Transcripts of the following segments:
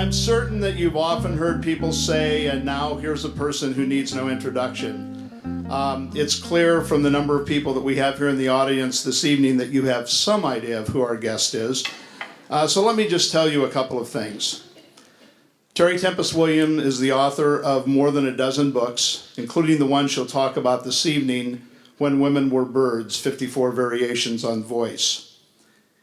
I'm certain that you've often heard people say, and now here's a person who needs no introduction. It's clear from the number of people that we have here in the audience this evening that you have some idea of who our guest is. So let me just tell you a couple of things. Terry Tempest Williams is the author of more than a dozen books, including the one she'll talk about this evening, When Women Were Birds, 54 Variations on Voice.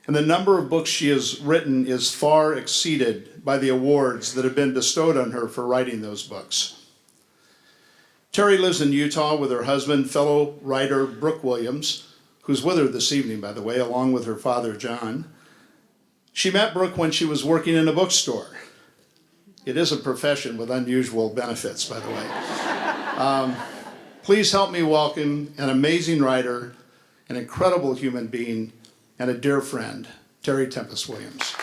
And the number of books she has written is far exceeded by the awards that have been bestowed on her for writing those books. Terry lives in Utah with her husband, fellow writer Brooke Williams, who's with her this evening, by the way, along with her father, John. She met Brooke when she was working in a bookstore. It is a profession with unusual benefits, by the way. Please help me welcome an amazing writer, an incredible human being, and a dear friend, Terry Tempest Williams.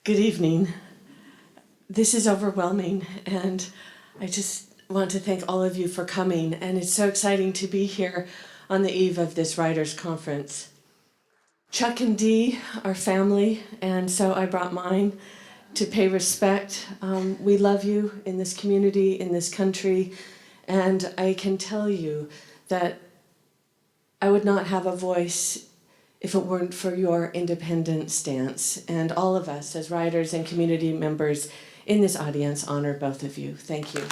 Good evening. This is overwhelming, and I just want to thank all of you for coming, and it's so exciting to be here on the eve of this writers' conference. Chuck and Dee are family, and so I brought mine to pay respect. We love you in this community, in this country, and I can tell you that I would not have a voice if it weren't for your independent stance. And all of us as writers and community members in this audience honor both of you. Thank you.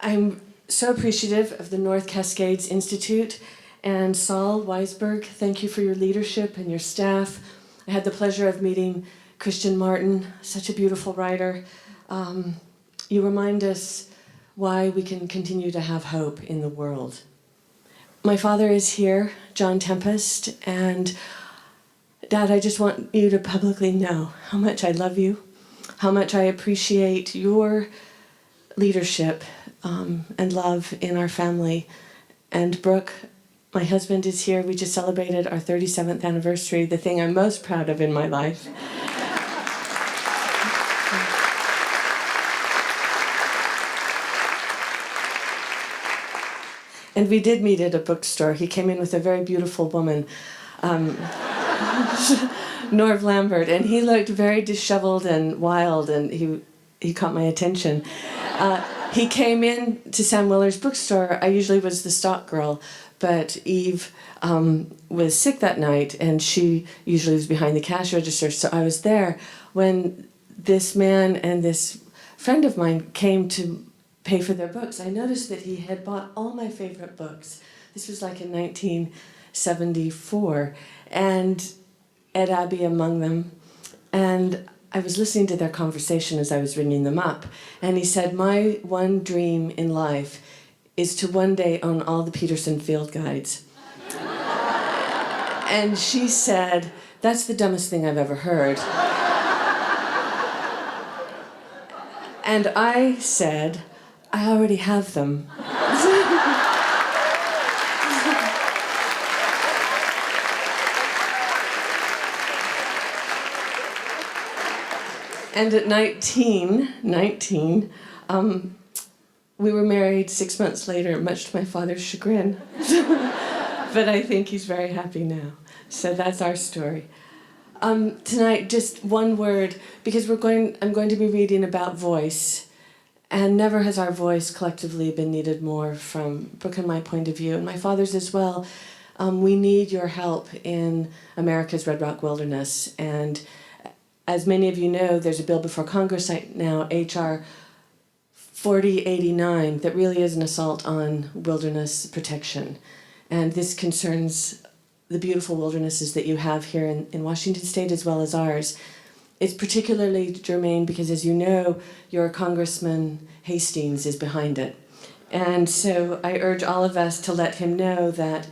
I'm so appreciative of the North Cascades Institute and Saul Weisberg. Thank you for your leadership and your staff. I had the pleasure of meeting Christian Martin, such a beautiful writer. You remind us why we can continue to have hope in the world. My father is here, John Tempest, and Dad, I just want you to publicly know how much I love you, how much I appreciate your leadership and love in our family. And Brooke, my husband, is here. We just celebrated our 37th anniversary, the thing I'm most proud of in my life. And we did meet at a bookstore. He came in with a very beautiful woman, Norv Lambert, and he looked very disheveled and wild, and he caught my attention. He came in to Sam Willer's bookstore. I usually was the stock girl, but Eve was sick that night, and she usually was behind the cash register, so I was there when this man and this friend of mine came to pay for their books. I noticed that he had bought all my favorite books. This was like in 1974, and Ed Abbey among them. And I was listening to their conversation as I was ringing them up, and he said, my one dream in life is to one day own all the Peterson Field Guides. And she said, that's the dumbest thing I've ever heard. And I said, I already have them. And at 19, we were married 6 months later, much to my father's chagrin. But I think he's very happy now. So that's our story. Tonight, just one word, because I'm going to be reading about voice. And never has our voice collectively been needed more from Brooke and my point of view, and my father's as well. We need your help in America's Red Rock Wilderness. And as many of you know, there's a bill before Congress right now, H.R. 4089, that really is an assault on wilderness protection. And this concerns the beautiful wildernesses that you have here in Washington State as well as ours. It's particularly germane because, as you know, your Congressman Hastings is behind it. And so I urge all of us to let him know that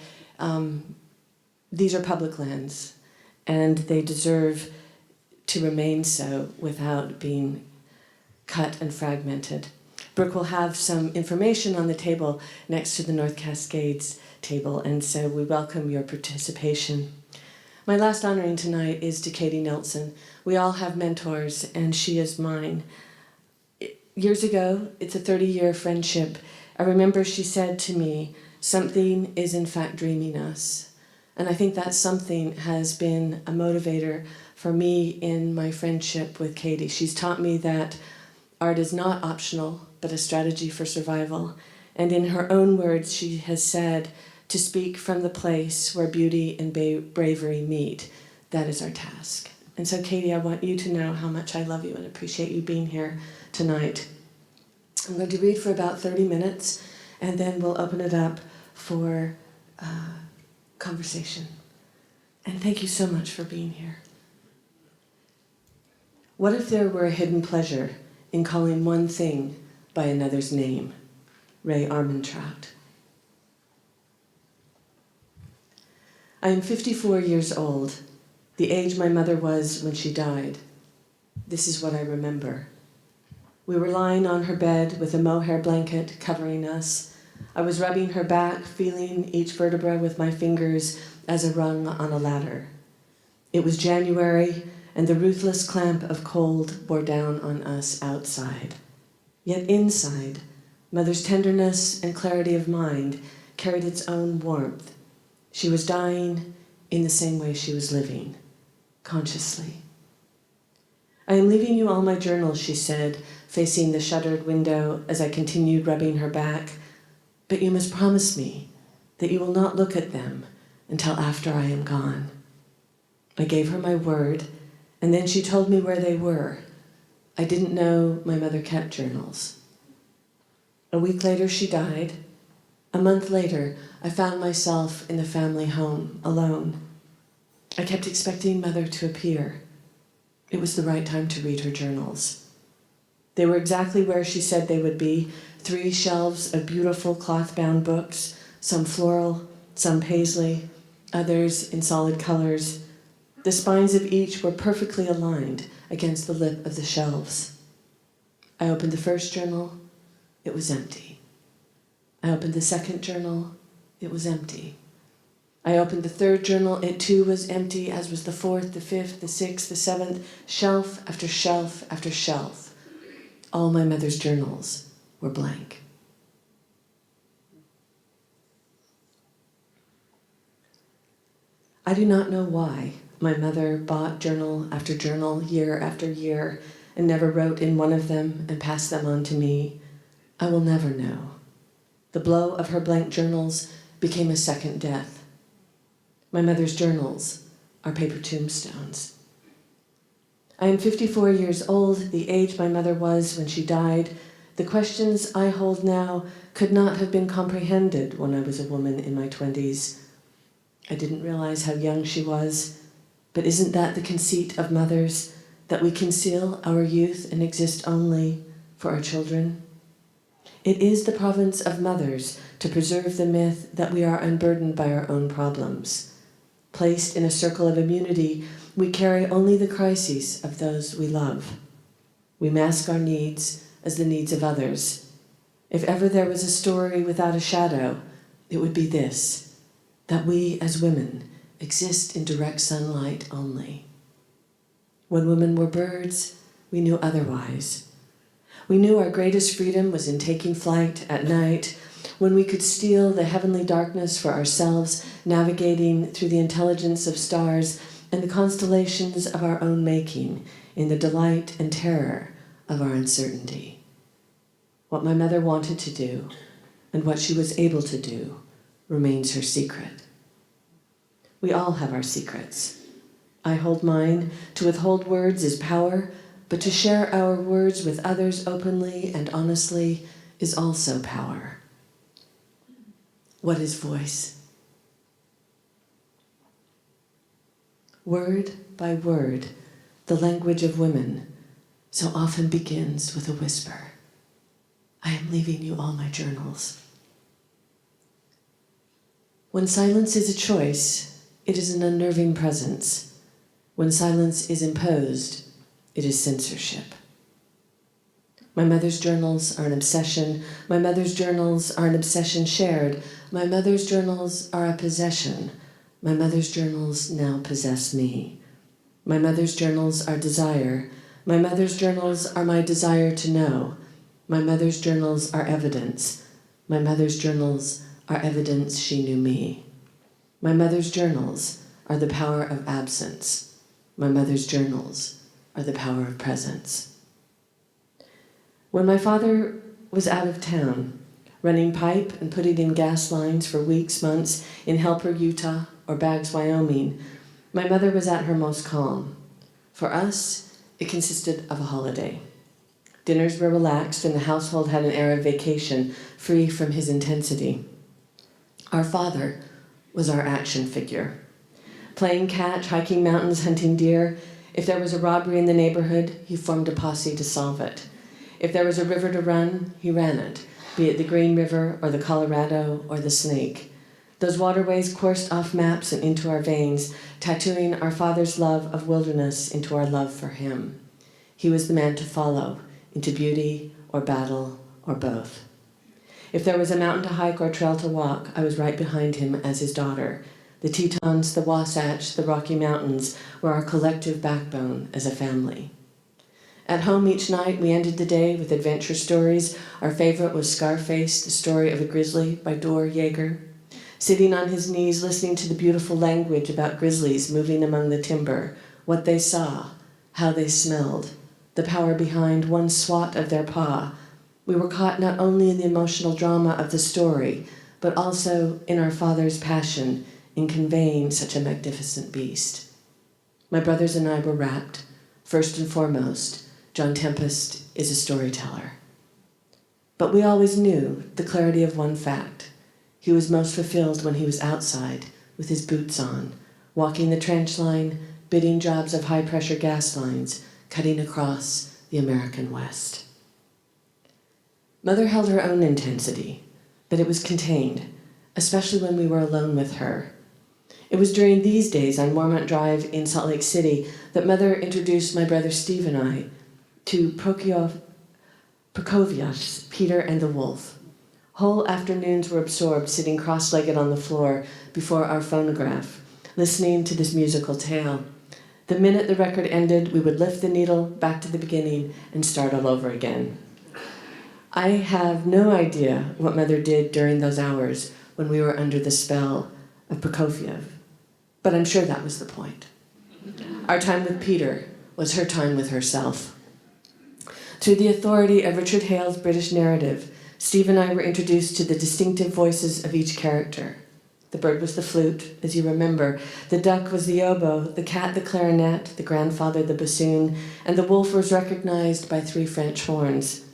these are public lands and they deserve to remain so without being cut and fragmented. Brooke will have some information on the table next to the North Cascades table, and so we welcome your participation. My last honoring tonight is to Katie Nelson. We all have mentors, and she is mine. Years ago, it's a 30-year friendship, I remember she said to me, "Something is in fact dreaming us." And I think that something has been a motivator for me in my friendship with Katie. She's taught me that art is not optional, but a strategy for survival. And in her own words, she has said, to speak from the place where beauty and bravery meet, that is our task. And so, Katie, I want you to know how much I love you and appreciate you being here tonight. I'm going to read for about 30 minutes, and then we'll open it up for conversation. And thank you so much for being here. What if there were a hidden pleasure in calling one thing by another's name? Ray Armantrout. I am 54 years old, the age my mother was when she died. This is what I remember. We were lying on her bed with a mohair blanket covering us. I was rubbing her back, feeling each vertebra with my fingers as a rung on a ladder. It was January, and the ruthless clamp of cold bore down on us outside. Yet inside, Mother's tenderness and clarity of mind carried its own warmth. She was dying in the same way she was living, consciously. I am leaving you all my journals, she said, facing the shuttered window as I continued rubbing her back. But you must promise me that you will not look at them until after I am gone. I gave her my word, and then she told me where they were. I didn't know my mother kept journals. A week later, she died. A month later, I found myself in the family home, alone. I kept expecting Mother to appear. It was the right time to read her journals. They were exactly where she said they would be, 3 shelves of beautiful cloth-bound books, some floral, some paisley, others in solid colors. The spines of each were perfectly aligned against the lip of the shelves. I opened the first journal. It was empty. I opened the second journal. It was empty. I opened the third journal. It too was empty, as was the fourth, the fifth, the sixth, the seventh, shelf after shelf after shelf. All my mother's journals were blank. I do not know why my mother bought journal after journal, year after year, and never wrote in one of them and passed them on to me. I will never know. The blow of her blank journals became a second death. My mother's journals are paper tombstones. I am 54 years old, the age my mother was when she died. The questions I hold now could not have been comprehended when I was a woman in my 20s. I didn't realize how young she was, but isn't that the conceit of mothers, that we conceal our youth and exist only for our children? It is the province of mothers to preserve the myth that we are unburdened by our own problems. Placed in a circle of immunity, we carry only the crises of those we love. We mask our needs as the needs of others. If ever there was a story without a shadow, it would be this, that we as women exist in direct sunlight only. When women were birds, we knew otherwise. We knew our greatest freedom was in taking flight at night, when we could steal the heavenly darkness for ourselves, navigating through the intelligence of stars and the constellations of our own making, in the delight and terror of our uncertainty. What my mother wanted to do, and what she was able to do, remains her secret. We all have our secrets. I hold mine. To withhold words is power, but to share our words with others openly and honestly is also power. What is voice? Word by word, the language of women so often begins with a whisper. I am leaving you all my journals. When silence is a choice, it is an unnerving presence. When silence is imposed, it is censorship. My mother's journals are an obsession. My mother's journals are an obsession shared. My mother's journals are a possession. My mother's journals now possess me. My mother's journals are desire. My mother's journals are my desire to know. My mother's journals are evidence. My mother's journals are evidence she knew me. My mother's journals are the power of absence. My mother's journals are the power of presence. When my father was out of town, running pipe and putting in gas lines for weeks, months in Helper, Utah, or Baggs, Wyoming, my mother was at her most calm. For us, it consisted of a holiday. Dinners were relaxed and the household had an air of vacation, free from his intensity. Our father was our action figure. Playing catch, hiking mountains, hunting deer. If there was a robbery in the neighborhood, he formed a posse to solve it. If there was a river to run, he ran it, be it the Green River or the Colorado or the Snake. Those waterways coursed off maps and into our veins, tattooing our father's love of wilderness into our love for him. He was the man to follow, into beauty or battle or both. If there was a mountain to hike or trail to walk, I was right behind him as his daughter. The Tetons, the Wasatch, the Rocky Mountains were our collective backbone as a family. At home each night, we ended the day with adventure stories. Our favorite was Scarface, the story of a grizzly by Dor Yeager. Sitting on his knees, listening to the beautiful language about grizzlies moving among the timber, what they saw, how they smelled, the power behind one swat of their paw. We were caught not only in the emotional drama of the story, but also in our father's passion in conveying such a magnificent beast. My brothers and I were rapt. First and foremost, John Tempest is a storyteller. But we always knew the clarity of one fact. He was most fulfilled when he was outside, with his boots on, walking the trench line, bidding jobs of high-pressure gas lines, cutting across the American West. Mother held her own intensity, but it was contained, especially when we were alone with her. It was during these days on Mormont Drive in Salt Lake City that Mother introduced my brother Steve and I to Prokofiev's Peter and the Wolf. Whole afternoons were absorbed sitting cross-legged on the floor before our phonograph, listening to this musical tale. The minute the record ended, we would lift the needle back to the beginning and start all over again. I have no idea what Mother did during those hours when we were under the spell of Prokofiev, but I'm sure that was the point. Our time with Peter was her time with herself. Through the authority of Richard Hale's British narrative, Steve and I were introduced to the distinctive voices of each character. The bird was the flute, as you remember. The duck was the oboe, the cat the clarinet, the grandfather the bassoon, and the wolf was recognized by 3 French horns.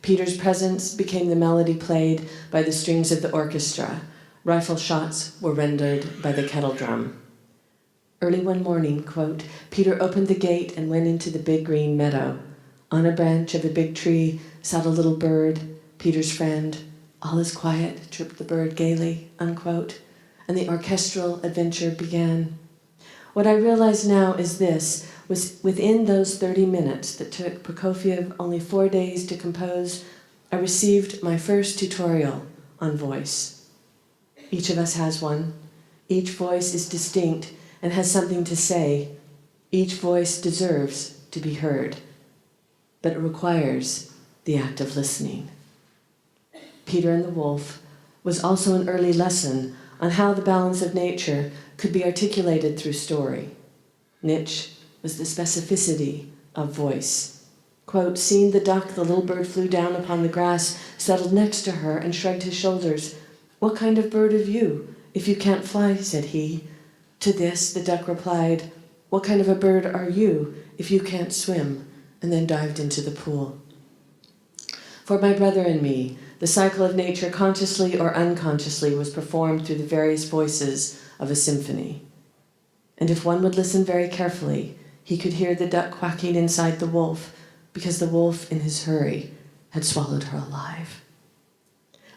Peter's presence became the melody played by the strings of the orchestra. Rifle shots were rendered by the kettle drum. Early one morning, quote, Peter opened the gate and went into the big green meadow. On a branch of a big tree sat a little bird, Peter's friend. All is quiet, chirped the bird gaily, unquote, and the orchestral adventure began. What I realize now is this, was within those 30 minutes that took Prokofiev only 4 days to compose, I received my first tutorial on voice. Each of us has one. Each voice is distinct and has something to say. Each voice deserves to be heard, but it requires the act of listening. Peter and the Wolf was also an early lesson on how the balance of nature could be articulated through story. Niche was the specificity of voice. Quote, seeing the duck, the little bird flew down upon the grass, settled next to her, and shrugged his shoulders. What kind of bird are you, if you can't fly, said he. To this, the duck replied, what kind of a bird are you, if you can't swim, and then dived into the pool. For my brother and me, the cycle of nature, consciously or unconsciously, was performed through the various voices of a symphony. And if one would listen very carefully, he could hear the duck quacking inside the wolf, because the wolf, in his hurry, had swallowed her alive.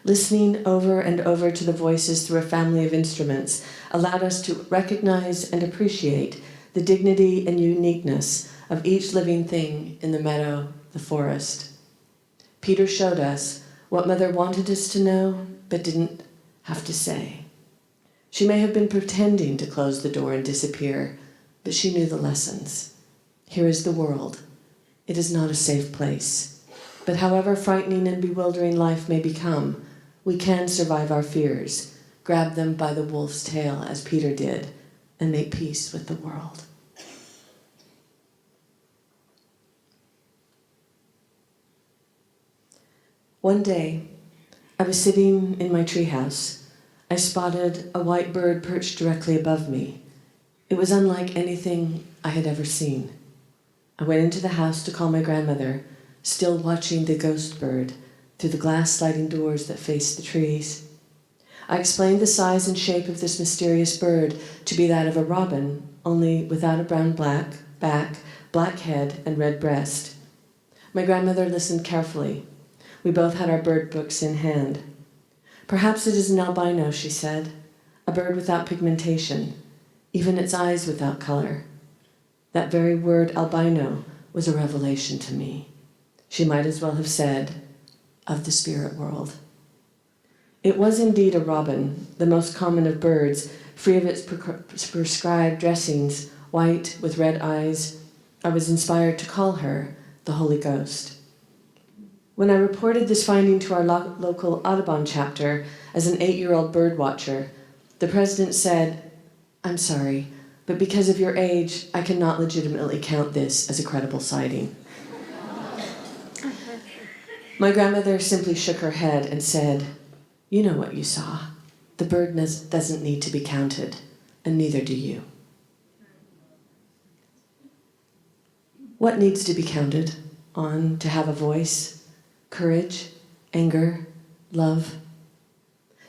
Listening over and over to the voices through a family of instruments allowed us to recognize and appreciate the dignity and uniqueness of each living thing in the meadow, the forest. Peter showed us what Mother wanted us to know, but didn't have to say. She may have been pretending to close the door and disappear, but she knew the lessons. Here is the world. It is not a safe place. But however frightening and bewildering life may become, we can survive our fears, grab them by the wolf's tail as Peter did, and make peace with the world. One day, I was sitting in my treehouse. I spotted a white bird perched directly above me. It was unlike anything I had ever seen. I went into the house to call my grandmother, still watching the ghost bird through the glass sliding doors that faced the trees. I explained the size and shape of this mysterious bird to be that of a robin, only without a brown-black back, black head, and red breast. My grandmother listened carefully. We both had our bird books in hand. Perhaps it is an albino, she said, a bird without pigmentation, even its eyes without color. That very word, albino, was a revelation to me. She might as well have said, of the spirit world. It was indeed a robin, the most common of birds, free of its prescribed dressings, white with red eyes. I was inspired to call her the Holy Ghost. When I reported this finding to our local Audubon chapter as an 8-year-old bird watcher, the president said, "I'm sorry, but because of your age, I cannot legitimately count this as a credible sighting." My grandmother simply shook her head and said, "You know what you saw. The bird doesn't need to be counted, and neither do you." What needs to be counted on to have a voice? Courage, anger, love.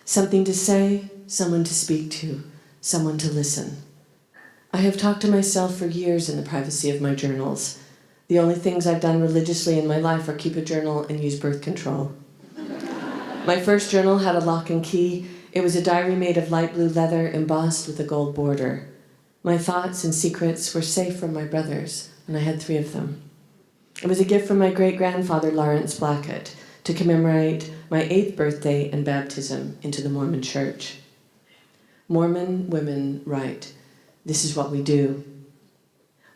Something to say, someone to speak to, someone to listen. I have talked to myself for years in the privacy of my journals. The only things I've done religiously in my life are keep a journal and use birth control. My first journal had a lock and key. It was a diary made of light blue leather embossed with a gold border. My thoughts and secrets were safe from my brothers, and I had 3 of them. It was a gift from my great-grandfather, Lawrence Blackett, to commemorate my 8th birthday and baptism into the Mormon Church. Mormon women write. This is what we do.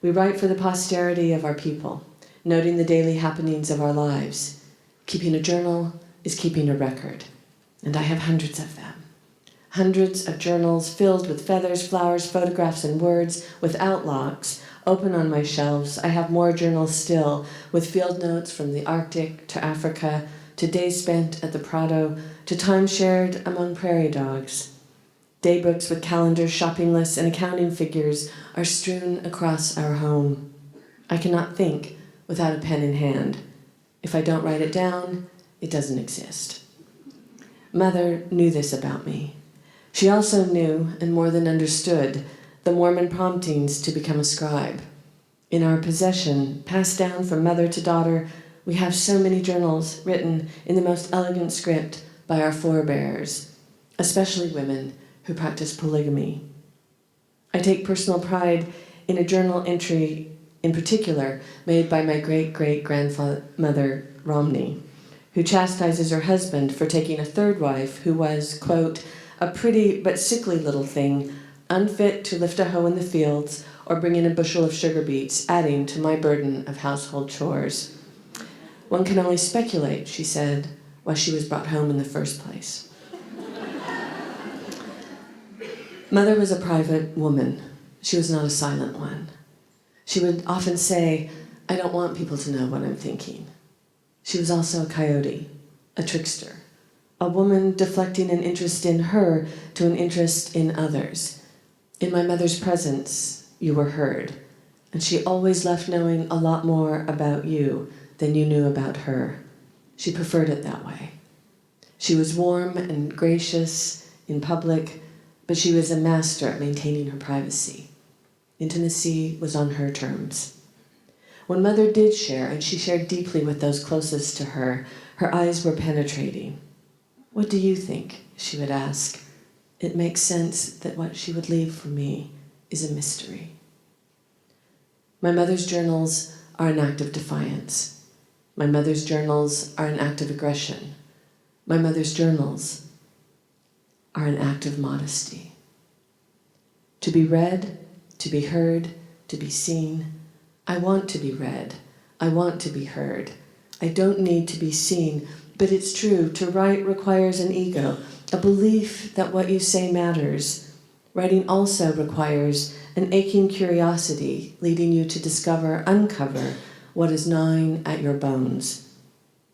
We write for the posterity of our people, noting the daily happenings of our lives. Keeping a journal is keeping a record, and I have hundreds of them. Hundreds of journals filled with feathers, flowers, photographs, and words, without locks, open on my shelves. I have more journals still, with field notes from the Arctic to Africa, to days spent at the Prado, to time shared among prairie dogs. Daybooks with calendars, shopping lists, and accounting figures are strewn across our home. I cannot think without a pen in hand. If I don't write it down, it doesn't exist. Mother knew this about me. She also knew, and more than understood, the Mormon promptings to become a scribe. In our possession, passed down from mother to daughter, we have so many journals written in the most elegant script by our forebears, especially women who practice polygamy. I take personal pride in a journal entry in particular made by my great-great-grandmother Romney, who chastises her husband for taking a 3rd wife who was, quote, a pretty but sickly little thing, unfit to lift a hoe in the fields or bring in a bushel of sugar beets, adding to my burden of household chores. One can only speculate, she said, why she was brought home in the first place. Mother was a private woman. She was not a silent one. She would often say, I don't want people to know what I'm thinking. She was also a coyote, a trickster, a woman deflecting an interest in her to an interest in others. In my mother's presence, you were heard, and she always left knowing a lot more about you than you knew about her. She preferred it that way. She was warm and gracious in public, but she was a master at maintaining her privacy. Intimacy was on her terms. When Mother did share, and she shared deeply with those closest to her, Her eyes were penetrating. "What do you think?" she would ask. It makes sense that what she would leave for me is a mystery. My mother's journals are an act of defiance. My mother's journals are an act of aggression. My mother's journals are an act of modesty. To be read, to be heard, to be seen. I want to be read. I want to be heard. I don't need to be seen, but it's true, to write requires an ego, a belief that what you say matters. Writing also requires an aching curiosity leading you to discover, uncover what is gnawing at your bones.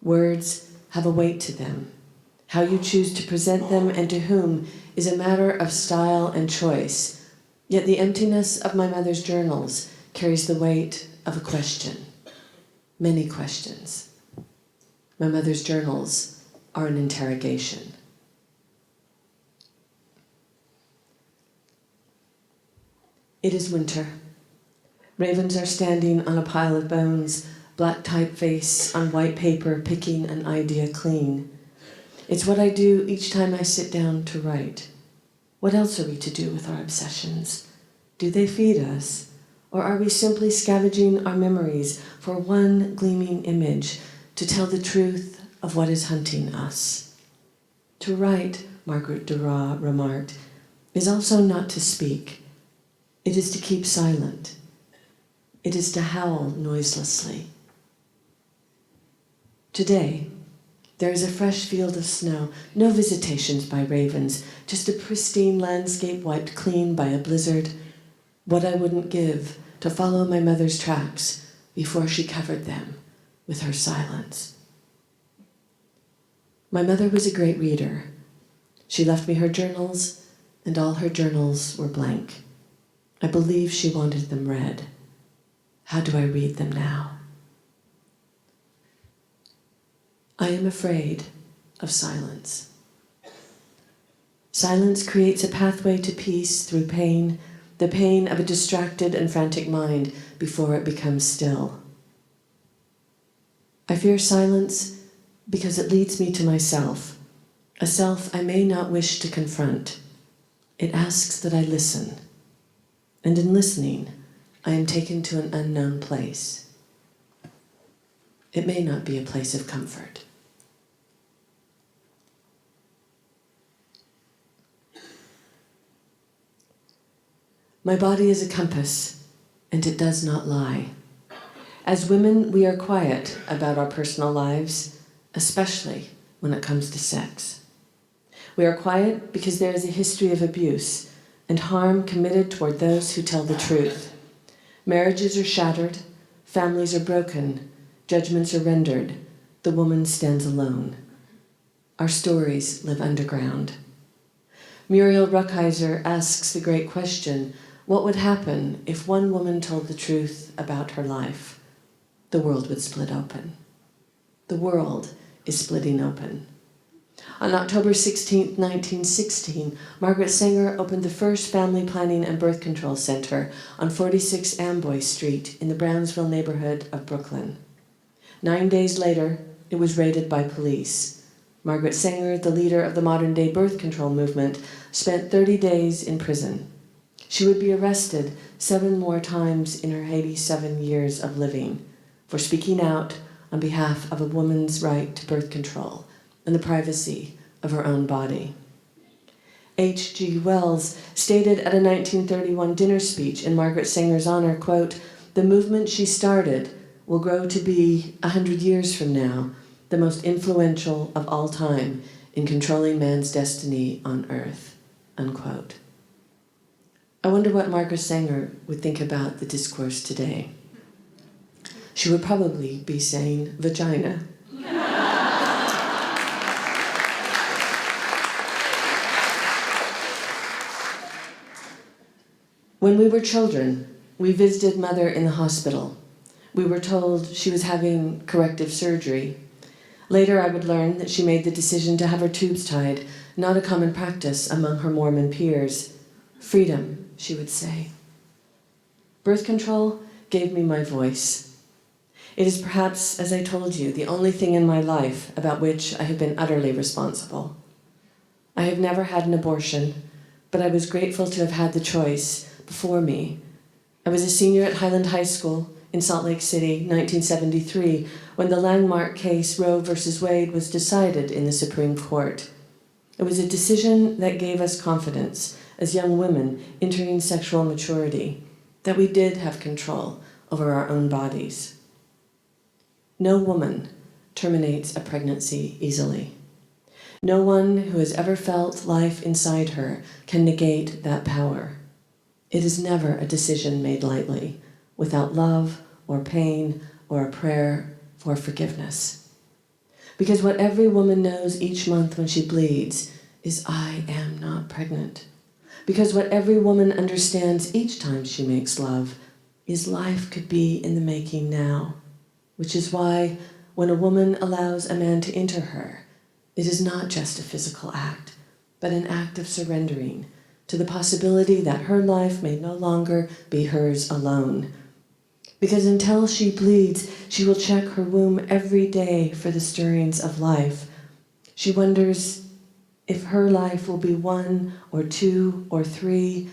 Words have a weight to them. How you choose to present them and to whom is a matter of style and choice. Yet the emptiness of my mother's journals carries the weight of a question. Many questions. My mother's journals are an interrogation. It is winter. Ravens are standing on a pile of bones, black typeface on white paper, picking an idea clean. It's what I do each time I sit down to write. What else are we to do with our obsessions? Do they feed us? Or are we simply scavenging our memories for one gleaming image to tell the truth of what is hunting us? To write, Margaret Duras remarked, is also not to speak. It is to keep silent. It is to howl noiselessly. Today, there is a fresh field of snow, no visitations by ravens, just a pristine landscape wiped clean by a blizzard. What I wouldn't give to follow my mother's tracks before she covered them with her silence. My mother was a great reader. She left me her journals, and all her journals were blank. I believe she wanted them read. How do I read them now? I am afraid of silence. Silence creates a pathway to peace through pain, the pain of a distracted and frantic mind before it becomes still. I fear silence because it leads me to myself, a self I may not wish to confront. It asks that I listen, and in listening, I am taken to an unknown place. It may not be a place of comfort. My body is a compass, and it does not lie. As women, we are quiet about our personal lives, especially when it comes to sex. We are quiet because there is a history of abuse and harm committed toward those who tell the truth. Marriages are shattered, families are broken, judgments are rendered, the woman stands alone. Our stories live underground. Muriel Rukeyser asks the great question, what would happen if one woman told the truth about her life? The world would split open. The world is splitting open. On October 16, 1916, Margaret Sanger opened the first family planning and birth control center on 46 Amboy Street in the Brownsville neighborhood of Brooklyn. 9 days later, it was raided by police. Margaret Sanger, the leader of the modern-day birth control movement, spent 30 days in prison. She would be arrested 7 more times in her 87 years of living for speaking out on behalf of a woman's right to birth control and the privacy of her own body. H.G. Wells stated at a 1931 dinner speech in Margaret Sanger's honor, quote, "The movement she started will grow to be, 100 years from now, the most influential of all time in controlling man's destiny on earth," unquote. I wonder what Margaret Sanger would think about the discourse today. She would probably be saying vagina. When we were children, we visited Mother in the hospital. We were told she was having corrective surgery. Later, I would learn that she made the decision to have her tubes tied, not a common practice among her Mormon peers. Freedom, she would say. Birth control gave me my voice. It is perhaps, as I told you, the only thing in my life about which I have been utterly responsible. I have never had an abortion, but I was grateful to have had the choice before me. I was a senior at Highland High School in Salt Lake City, 1973, when the landmark case Roe v. Wade was decided in the Supreme Court. It was a decision that gave us confidence as young women entering sexual maturity, that we did have control over our own bodies. No woman terminates a pregnancy easily. No one who has ever felt life inside her can negate that power. It is never a decision made lightly, without love or pain or a prayer for forgiveness. Because what every woman knows each month when she bleeds is, I am not pregnant. Because what every woman understands each time she makes love is, life could be in the making now. Which is why when a woman allows a man to enter her, it is not just a physical act, but an act of surrendering to the possibility that her life may no longer be hers alone. Because until she bleeds, she will check her womb every day for the stirrings of life. She wonders if her life will be 1 or 2 or 3,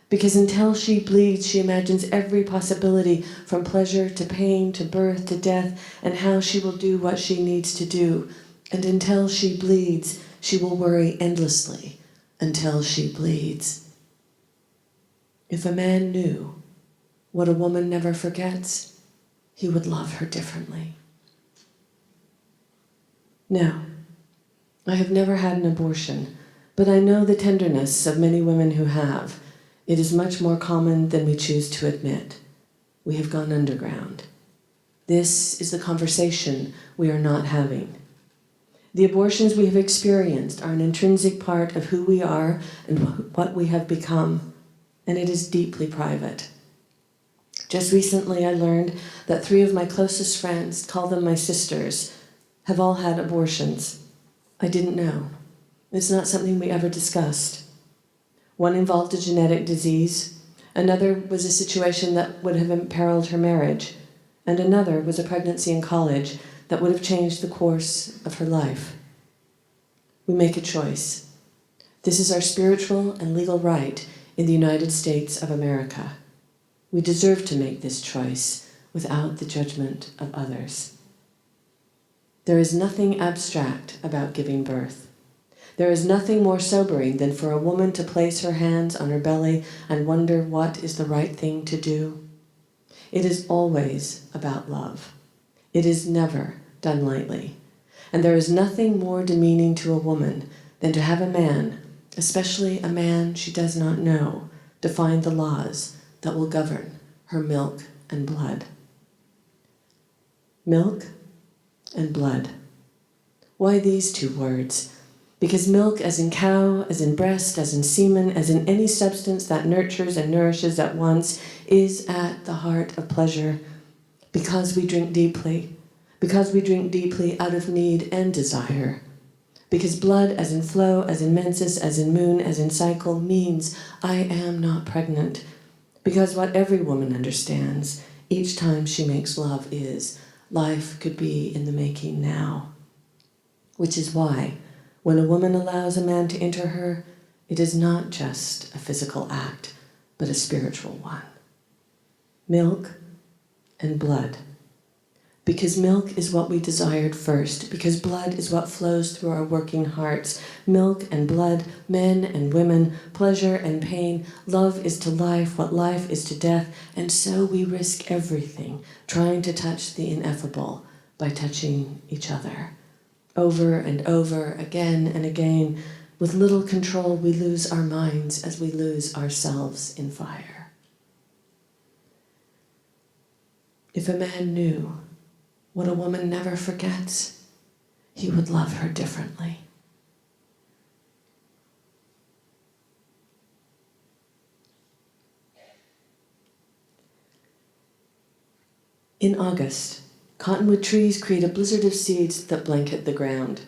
because until she bleeds, she imagines every possibility, from pleasure to pain to birth to death, and how she will do what she needs to do. And until she bleeds, she will worry endlessly until she bleeds. If a man knew what a woman never forgets, he would love her differently. Now, I have never had an abortion, but I know the tenderness of many women who have. It is much more common than we choose to admit. We have gone underground. This is the conversation we are not having. The abortions we have experienced are an intrinsic part of who we are and what we have become, and it is deeply private. Just recently I learned that 3 of my closest friends, call them my sisters, have all had abortions. I didn't know. It's not something we ever discussed. One involved a genetic disease, another was a situation that would have imperiled her marriage, and another was a pregnancy in college that would have changed the course of her life. We make a choice. This is our spiritual and legal right in the United States of America. We deserve to make this choice without the judgment of others. There is nothing abstract about giving birth. There is nothing more sobering than for a woman to place her hands on her belly and wonder what is the right thing to do. It is always about love. It is never done lightly. And there is nothing more demeaning to a woman than to have a man, especially a man she does not know, define the laws that will govern her milk and blood. Milk and blood. Why these 2 words? Because milk, as in cow, as in breast, as in semen, as in any substance that nurtures and nourishes at once, is at the heart of pleasure. Because we drink deeply out of need and desire. Because blood, as in flow, as in menses, as in moon, as in cycle, means I am not pregnant. Because what every woman understands each time she makes love is, life could be in the making now. Which is why, when a woman allows a man to enter her, it is not just a physical act, but a spiritual one. Milk and blood. Because milk is what we desired first, because blood is what flows through our working hearts. Milk and blood, men and women, pleasure and pain. Love is to life what life is to death, and so we risk everything, trying to touch the ineffable by touching each other. Over and over, again and again, with little control, we lose our minds as we lose ourselves in fire. If a man knew what a woman never forgets, he would love her differently. In August, cottonwood trees create a blizzard of seeds that blanket the ground.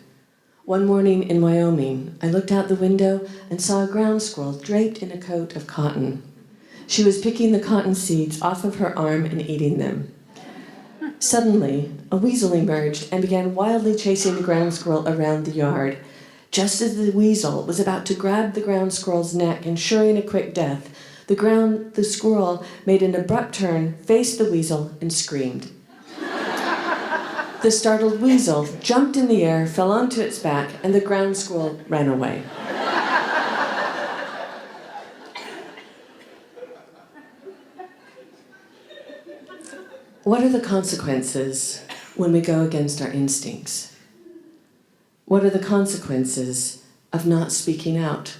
One morning in Wyoming, I looked out the window and saw a ground squirrel draped in a coat of cotton. She was picking the cotton seeds off of her arm and eating them. Suddenly, a weasel emerged and began wildly chasing the ground squirrel around the yard. Just as the weasel was about to grab the ground squirrel's neck, ensuring a quick death, the squirrel made an abrupt turn, faced the weasel, and screamed. The startled weasel jumped in the air, fell onto its back, and the ground squirrel ran away. What are the consequences when we go against our instincts? What are the consequences of not speaking out?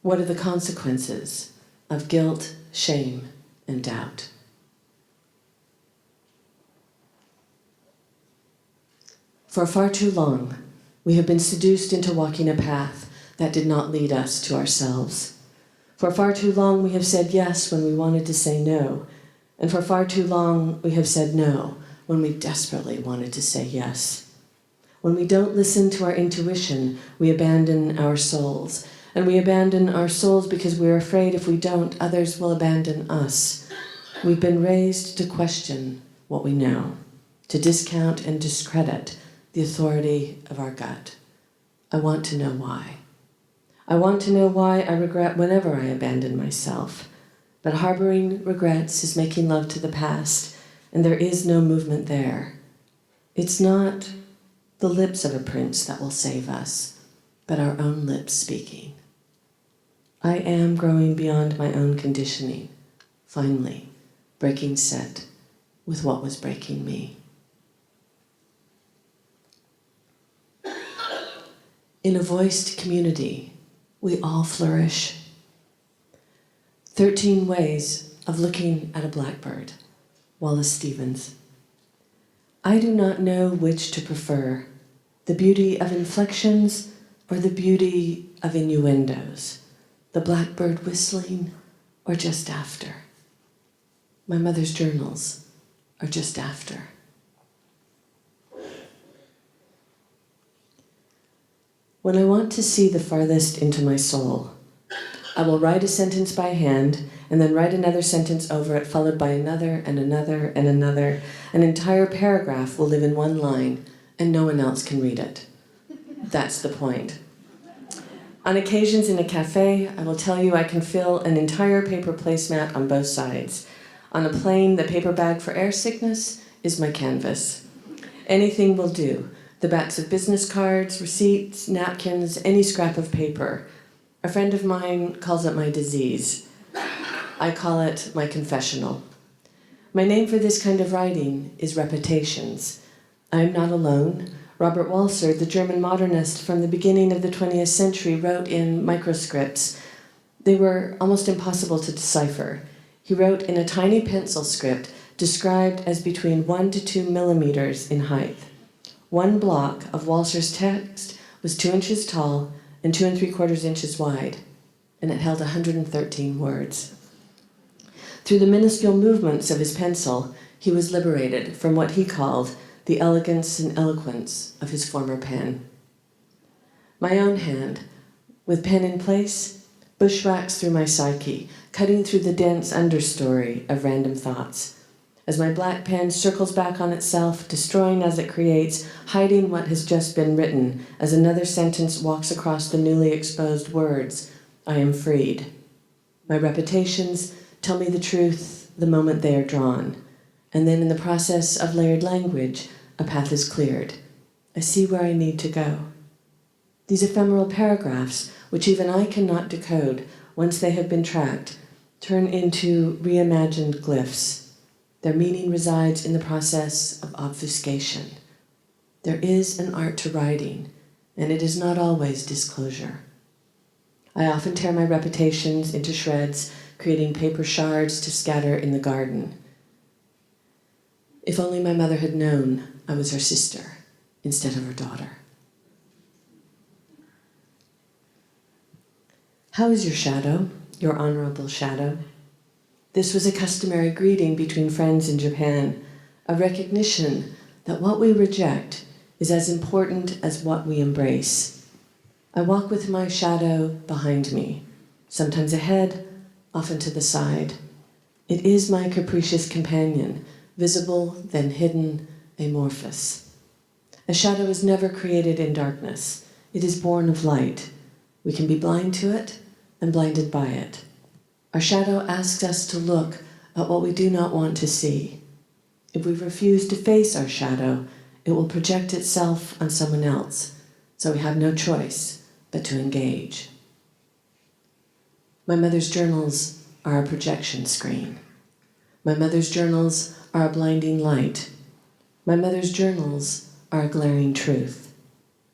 What are the consequences of guilt, shame, and doubt? For far too long, we have been seduced into walking a path that did not lead us to ourselves. For far too long, we have said yes when we wanted to say no. And for far too long, we have said no when we desperately wanted to say yes. When we don't listen to our intuition, we abandon our souls. And we abandon our souls because we're afraid if we don't, others will abandon us. We've been raised to question what we know, to discount and discredit the authority of our gut. I want to know why. I want to know why I regret whenever I abandon myself. But harboring regrets is making love to the past, and there is no movement there. It's not the lips of a prince that will save us, but our own lips speaking. I am growing beyond my own conditioning, finally breaking set with what was breaking me. In a voiced community, we all flourish. 13 Ways of Looking at a Blackbird, Wallace Stevens. I do not know which to prefer, the beauty of inflections or the beauty of innuendos, the blackbird whistling or just after. My mother's journals are just after. When I want to see the farthest into my soul, I will write a sentence by hand and then write another sentence over it, followed by another and another and another. An entire paragraph will live in one line, and no one else can read it. That's the point. On occasions in a cafe, I will tell you I can fill an entire paper placemat on both sides. On a plane, the paper bag for air sickness is my canvas. Anything will do. The backs of business cards, receipts, napkins, any scrap of paper. A friend of mine calls it my disease. I call it my confessional. My name for this kind of writing is repetitions. I am not alone. Robert Walser, the German modernist from the beginning of the 20th century, wrote in microscripts. They were almost impossible to decipher. He wrote in a tiny pencil script described as between 1 to 2 millimeters in height. One block of Walser's text was 2 inches tall and 2 3/4 inches wide, and it held 113 words. Through the minuscule movements of his pencil, he was liberated from what he called the elegance and eloquence of his former pen. My own hand, with pen in place, bushwhacks through my psyche, cutting through the dense understory of random thoughts. As my black pen circles back on itself, destroying as it creates, hiding what has just been written, as another sentence walks across the newly exposed words, I am freed. My repetitions tell me the truth the moment they are drawn, and then in the process of layered language, a path is cleared. I see where I need to go. These ephemeral paragraphs, which even I cannot decode once they have been tracked, turn into reimagined glyphs. Their meaning resides in the process of obfuscation. There is an art to writing, and it is not always disclosure. I often tear my repetitions into shreds, creating paper shards to scatter in the garden. If only my mother had known I was her sister instead of her daughter. How is your shadow, your honorable shadow? This was a customary greeting between friends in Japan, a recognition that what we reject is as important as what we embrace. I walk with my shadow behind me, sometimes ahead, often to the side. It is my capricious companion, visible, then hidden, amorphous. A shadow is never created in darkness. It is born of light. We can be blind to it and blinded by it. Our shadow asks us to look at what we do not want to see. If we refuse to face our shadow, it will project itself on someone else, so we have no choice but to engage. My mother's journals are a projection screen. My mother's journals are a blinding light. My mother's journals are a glaring truth.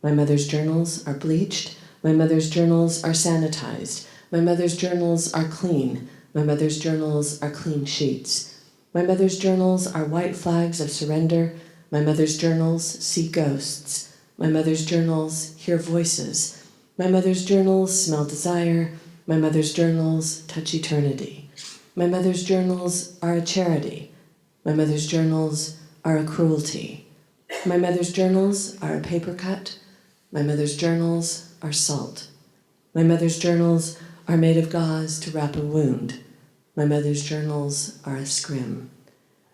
My mother's journals are bleached. My mother's journals are sanitized. My mother's journals are clean. My mother's journals are clean sheets. My mother's journals are white flags of surrender. My mother's journals see ghosts. My mother's journals hear voices. My mother's journals smell desire. My mother's journals touch eternity. My mother's journals are a charity. My mother's journals are a cruelty. My mother's journals are a paper cut. My mother's journals are salt. My mother's journals are made of gauze to wrap a wound. My mother's journals are a scrim.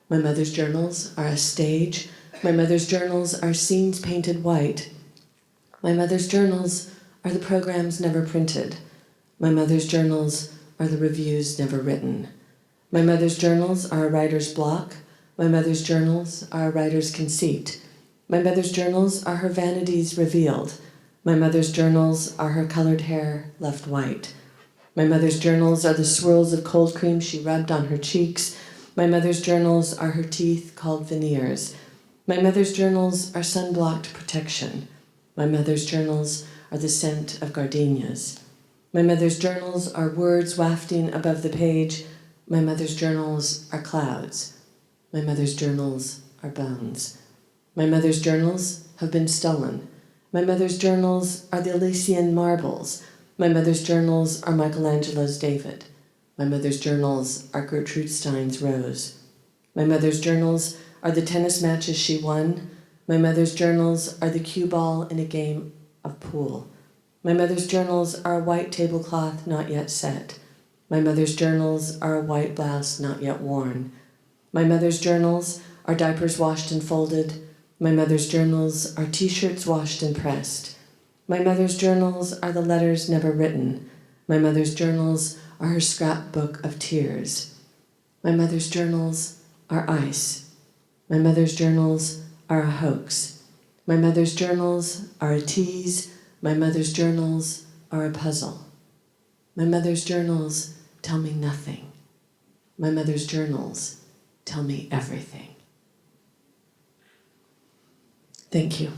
My mother's journals are a stage. My mother's journals are scenes painted white. My mother's journals are the programs never printed. My mother's journals are the reviews never written. My mother's journals are a writer's block. My mother's journals are a writer's conceit. My mother's journals are her vanities revealed. My mother's journals are her colored hair left white. My mother's journals are the swirls of cold cream she rubbed on her cheeks. My mother's journals are her teeth called veneers. My mother's journals are sun-blocked protection. My mother's journals are the scent of gardenias. My mother's journals are words wafting above the page. My mother's journals are clouds. My mother's journals are bones. My mother's journals have been stolen. My mother's journals are the Elysian marbles. My mother's journals are Michelangelo's David. My mother's journals are Gertrude Stein's Rose. My mother's journals are the tennis matches she won. My mother's journals are the cue ball in a game of pool. My mother's journals are a white tablecloth not yet set. My mother's journals are a white blouse not yet worn. My mother's journals are diapers washed and folded. My mother's journals are t-shirts washed and pressed. My mother's journals are the letters never written. My mother's journals are her scrapbook of tears. My mother's journals are ice. My mother's journals are a hoax. My mother's journals are a tease. My mother's journals are a puzzle. My mother's journals tell me nothing. My mother's journals tell me everything. Thank you.